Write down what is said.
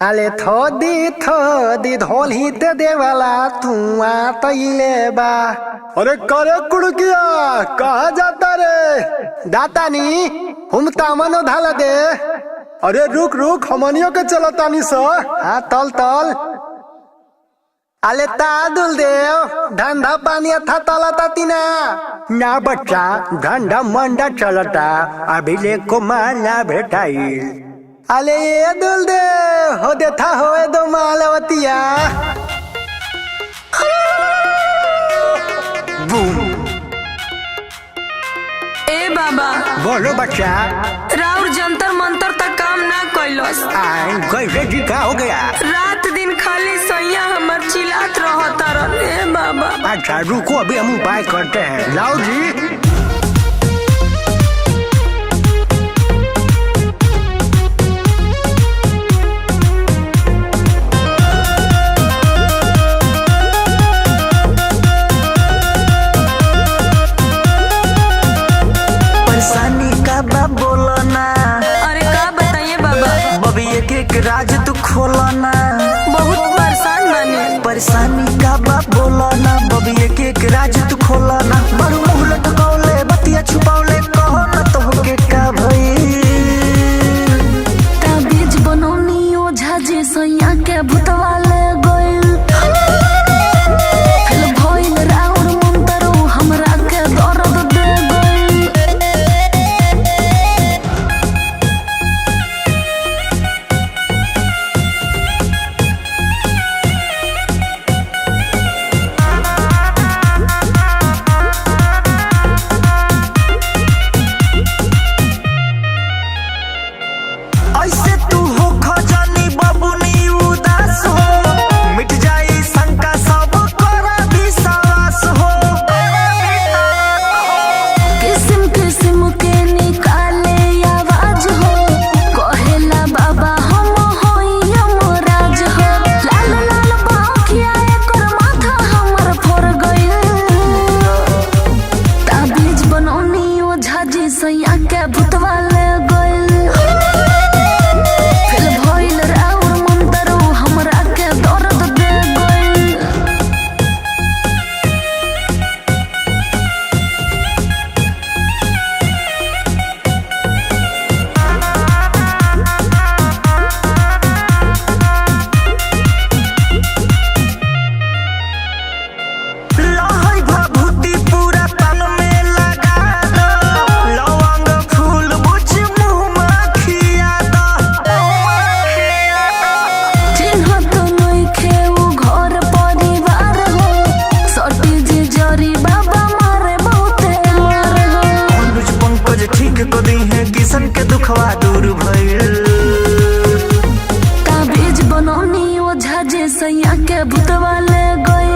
अले थोदी धोली ते देवाला धुआ तैले बा। अरे करे कुड़किया कहा जाता रे? दातानी हम तामनो धाला दे। अरे रुक रुक हमनियों के चला तानी सा। हाँ तल तल अले तादुल देव धंधा पानी था तला तातीना ना बच्चा धंधा मंडा चलता अभी ले को माना भेटाई। अले ये दुल दे हो दे था होए दो मालवतिया। बूम। ए बाबा बोलो बच्चा। राउर जंतर मंतर तक काम ना कैलस। कैसे जी का हो गया? रात दिन खाली सैया हमर चिल्लात रहता रहे बाबा। अच्छा रुको अभी हम उपाय करते हैं। लाओ जी। अरे का बताइए बाबा? बबी एक राज तू खोला ना। बहुत परेशान बने। परेशानी का बा बोला ना। बबी एक राज तू खोला ना। बड़ू मुँह लटकावले बतिया छुपावले कहो ना तो के का भई। ताबीज बनौनी ओझा जे सैया के भूतवाले गइल। फिर भइल राउर मंतरो हमरा के दर्द दे गइल। ऐसे तू हो खजानी बबुनी उदास हो। मिट जाई शंका सब करा विश्वास हो। किस्म किस्म के निकाले आवाज हो। कहेला बाबा हम होई यमराज हो। लाल लाल बाखिया एकर माथा हमर फोड़ गइल। ताबीज बनौनी ओझा जी सैया के भूतवाले गइल। फिर भइल राउर मंतरो हमरा के दर्द दे गइल। लहई भभूति पूरा तन में लगा दो। लवंग फूल बुझ मुँह में खिया दो। चिन्ह तो नइखे उ घर परिवार हो। सटी जे जरी बाबा मारे बहुते मार हो। अनुज पंकज ठीक को दी है किशन के दुखवा दूर भइल। ताबीज बनौनी ओझा जे सैया के भूतवाले गइल।